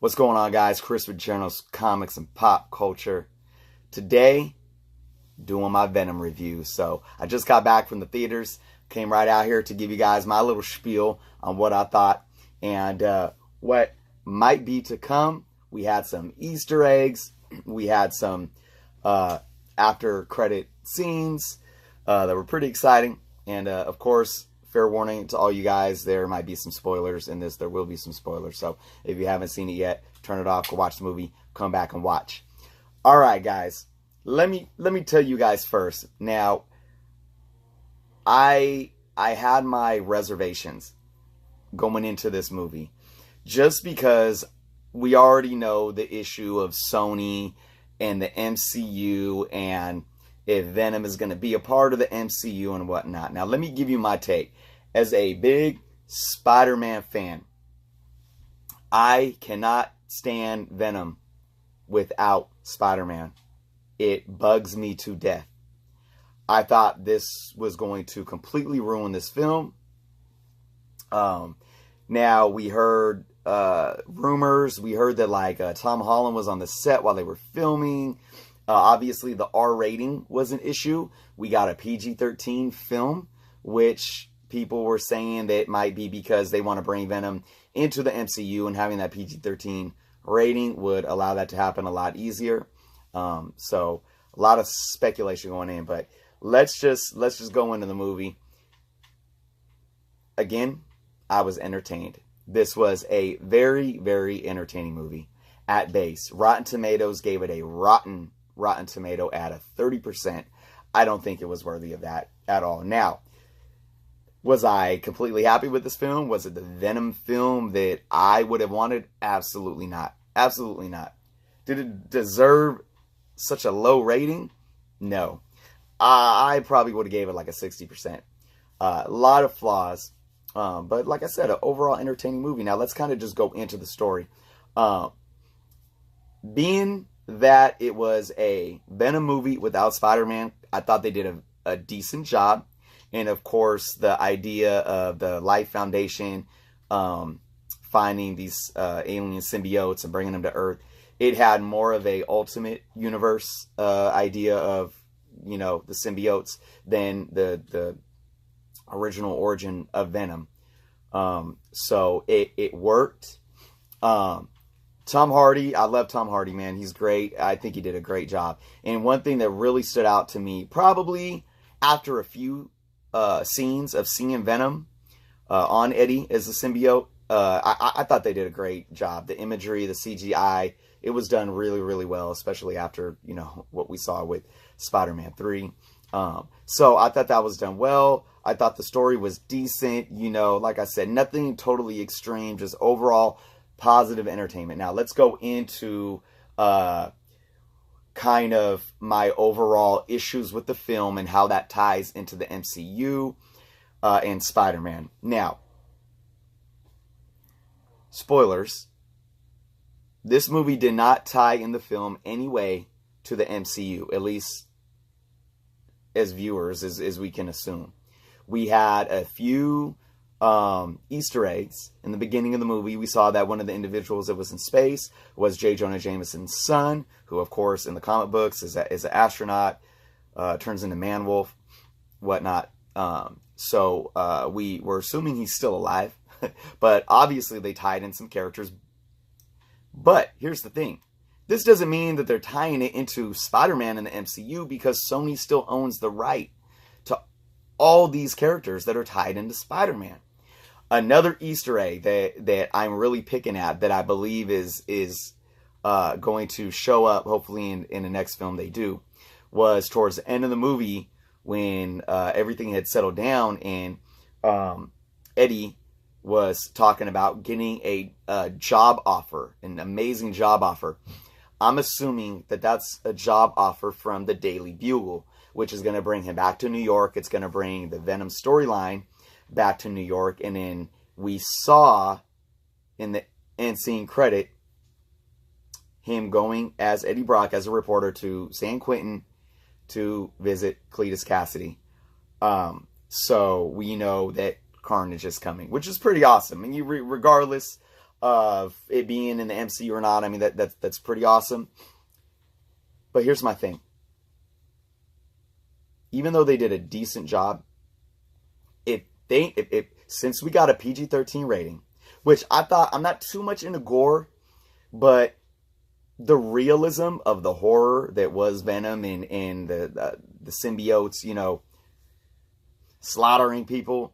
What's going on, guys? Chris with Journals, Comics, and Pop Culture. Today, doing my Venom review. So, I just got back from the theaters. Came right out here to give you guys my little spiel on what I thought and what might be to come. We had some Easter eggs. We had some after credit scenes that were pretty exciting. And, of course, fair warning to all you guys, there might be some spoilers in this. There will be some spoilers. So if you haven't seen it yet, turn it off, go watch the movie, come back and watch. All right, guys. Let me tell you guys first. Now, I had my reservations going into this movie just because we already know the issue of Sony and the MCU and if Venom is going to be a part of the MCU and whatnot. Now, let me give you my take. As a big Spider-Man fan, I cannot stand Venom without Spider-Man. It bugs me to death. I thought this was going to completely ruin this film. Now, we heard rumors. We heard that Tom Holland was on the set while they were filming. Obviously, the R rating was an issue. We got a PG-13 film, which people were saying that it might be because they want to bring Venom into the MCU, and having that PG-13 rating would allow that to happen a lot easier. So a lot of speculation going in, but let's just go into the movie. Again, I was entertained. This was a very, very entertaining movie at base. Rotten Tomatoes gave it a rotten tomato at a 30%. I don't think it was worthy of that at all. Now, was I completely happy with this film? Was it the Venom film that I would have wanted? Absolutely not. Absolutely not. Did it deserve such a low rating? No. I probably would have gave it like a 60%. A lot of flaws. But like I said, an overall entertaining movie. Now, let's kind of just go into the story. Being that it was a Venom movie without Spider-Man, I thought they did a decent job. And, of course, the idea of the Life Foundation finding these alien symbiotes and bringing them to Earth, it had more of a ultimate universe idea of, you know, the symbiotes than the original origin of Venom. So it worked. Tom Hardy, I love Tom Hardy, man. He's great. I think he did a great job. And one thing that really stood out to me, probably after a few scenes of seeing Venom on Eddie as a symbiote, I thought they did a great job. The imagery, the CGI, it was done really, really well, especially after, you know, what we saw with Spider-Man 3. So I thought that was done well. I thought the story was decent. You know, like I said, nothing totally extreme, just overall positive entertainment. Now, let's go into kind of my overall issues with the film and how that ties into the MCU and Spider-Man. Now, spoilers. This movie did not tie in the film any way to the MCU, at least as viewers, as we can assume. We had a few Easter eggs in the beginning of the movie. We saw that one of the individuals that was in space was J. Jonah Jameson's son, who, of course, in the comic books is an astronaut, turns into Man-Wolf, whatnot. So we were assuming he's still alive, but obviously they tied in some characters. But here's the thing. This doesn't mean that they're tying it into Spider-Man in the MCU, because Sony still owns the right to all these characters that are tied into Spider-Man. Another Easter egg that I'm really picking at, that I believe is going to show up hopefully in the next film they do, was towards the end of the movie when everything had settled down and Eddie was talking about getting a job offer, an amazing job offer. I'm assuming that that's a job offer from the Daily Bugle, which is going to bring him back to New York. It's going to bring the Venom storyline back to New York. And then we saw in the end scene credit him going as Eddie Brock, as a reporter, to San Quentin to visit Cletus Cassidy. So we know that Carnage is coming, which is pretty awesome. And regardless of it being in the MCU or not. I mean, that's pretty awesome. But here's my thing. Even though they did a decent job, since we got a PG-13 rating, which I'm not too much into gore, but the realism of the horror that was Venom and the symbiotes, you know, slaughtering people,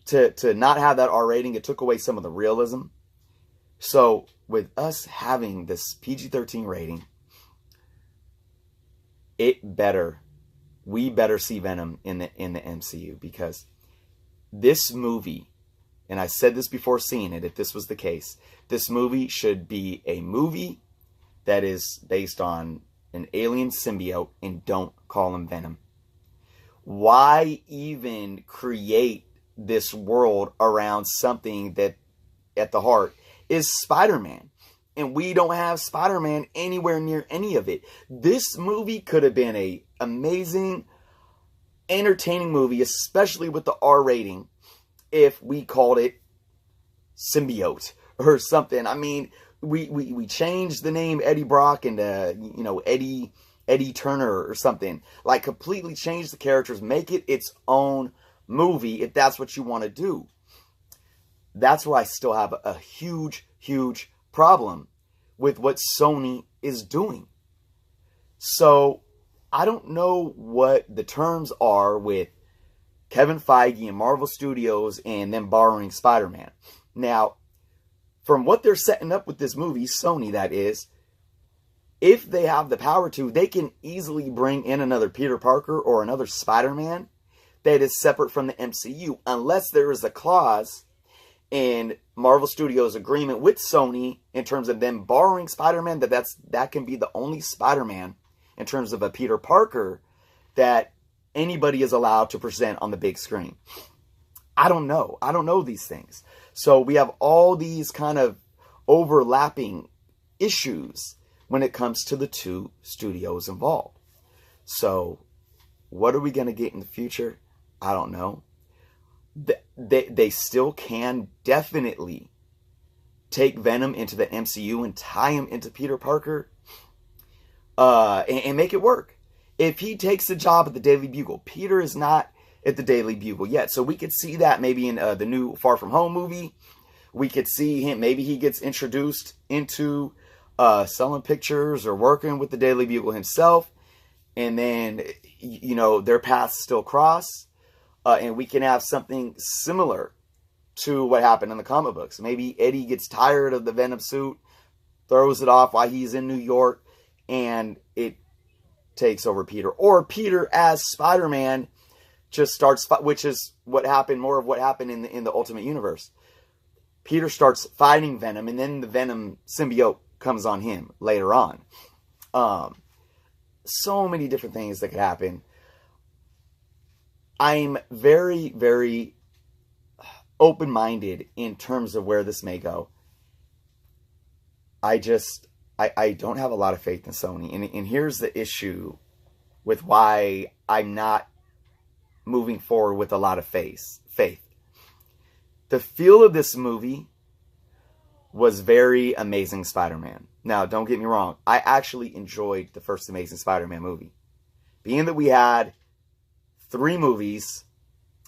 to not have that R rating, it took away some of the realism. So with us having this PG-13 rating, we better see Venom in the MCU, because this movie, and I said this before seeing it, if this was the case, this movie should be a movie that is based on an alien symbiote, and don't call him Venom. Why even create this world around something that at the heart is Spider-Man? And we don't have Spider-Man anywhere near any of it. This movie could have been a amazing, entertaining movie, especially with the R rating, if we called it Symbiote or something. I mean, we changed the name Eddie Brock into, you know, Eddie Turner or something. Like, completely change the characters, make it its own movie if that's what you want to do. That's why I still have a huge, huge problem with what Sony is doing. So I don't know what the terms are with Kevin Feige and Marvel Studios and them borrowing Spider-Man. Now, from what they're setting up with this movie, Sony that is, if they have the power to, they can easily bring in another Peter Parker or another Spider-Man that is separate from the MCU, unless there is a clause in Marvel Studios' agreement with Sony in terms of them borrowing Spider-Man, that can be the only Spider-Man in terms of a Peter Parker that anybody is allowed to present on the big screen. I don't know these things. So we have all these kind of overlapping issues when it comes to the two studios involved. So what are we going to get in the future? I don't know. They still can definitely take Venom into the MCU and tie him into Peter Parker and make it work. If he takes a job at the Daily Bugle, Peter is not at the Daily Bugle yet. So we could see that maybe in the new Far From Home movie. We could see him, maybe he gets introduced into selling pictures or working with the Daily Bugle himself. And then, you know, their paths still cross. And we can have something similar to what happened in the comic books. Maybe Eddie gets tired of the Venom suit, throws it off while he's in New York, and it takes over Peter. Or Peter as Spider-Man just starts, which is what happened, more of what happened in the Ultimate Universe. Peter starts fighting Venom, and then the Venom symbiote comes on him later on. So many different things that could happen. I'm very, very open-minded in terms of where this may go. I don't have a lot of faith in Sony. And here's the issue with why I'm not moving forward with a lot of faith. The feel of this movie was very Amazing Spider-Man. Now, don't get me wrong. I actually enjoyed the first Amazing Spider-Man movie. Being that we had 3 movies,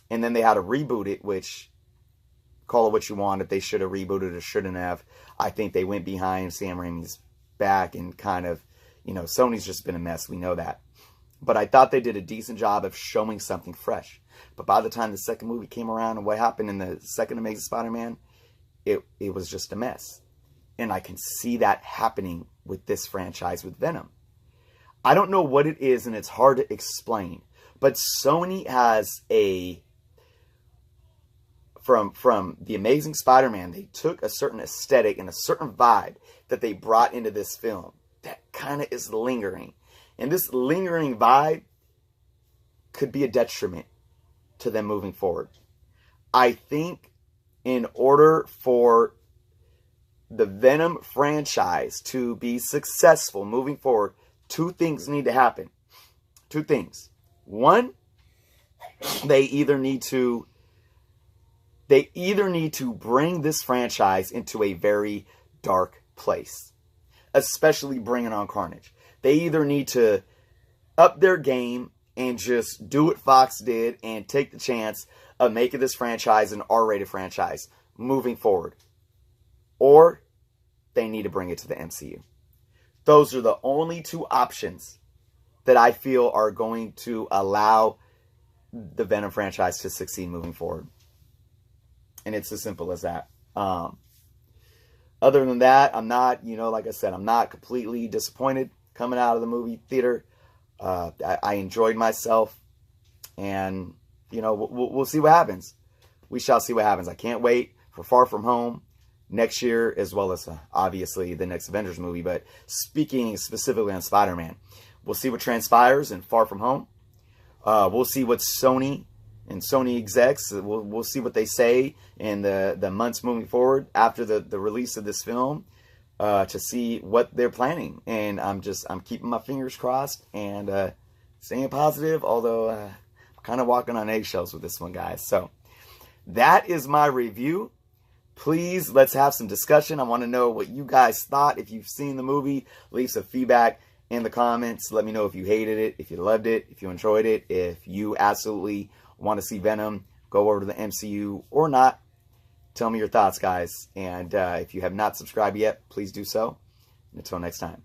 and then they had to reboot it, which, call it what you want, if they should have rebooted or shouldn't have. I think they went behind Sam Raimi's back and kind of, you know, Sony's just been a mess. We know that. But I thought they did a decent job of showing something fresh. But by the time the second movie came around and what happened in the second Amazing Spider-Man, it was just a mess. And I can see that happening with this franchise with Venom. I don't know what it is, and it's hard to explain. But Sony has from the Amazing Spider-Man, they took a certain aesthetic and a certain vibe that they brought into this film that kind of is lingering. And this lingering vibe could be a detriment to them moving forward. I think in order for the Venom franchise to be successful moving forward, 2 things need to happen. 2 things. One, they either need to They either need to bring this franchise into a very dark place, especially bringing on Carnage. They either need to up their game and just do what Fox did and take the chance of making this franchise an R-rated franchise moving forward, or they need to bring it to the MCU. Those are the only two options that I feel are going to allow the Venom franchise to succeed moving forward. And it's as simple as that. Other than that, I'm not, like I said, I'm not completely disappointed coming out of the movie theater. I enjoyed myself, and, we'll see what happens. We shall see what happens. I can't wait for Far From Home next year, as well as, obviously, the next Avengers movie. But speaking specifically on Spider-Man, we'll see what transpires in Far From Home. We'll see what Sony and Sony execs, we'll see what they say in the months moving forward after the release of this film, to see what they're planning. And I'm keeping my fingers crossed and staying positive, although I'm kind of walking on eggshells with this one, guys. So that is my review. Please, let's have some discussion. I want to know what you guys thought. If you've seen the movie, leave some feedback in the comments. Let me know if you hated it, if you loved it, if you enjoyed it, if you absolutely want to see Venom go over to the MCU or not. Tell me your thoughts, guys. And if you have not subscribed yet, please do so. And until next time.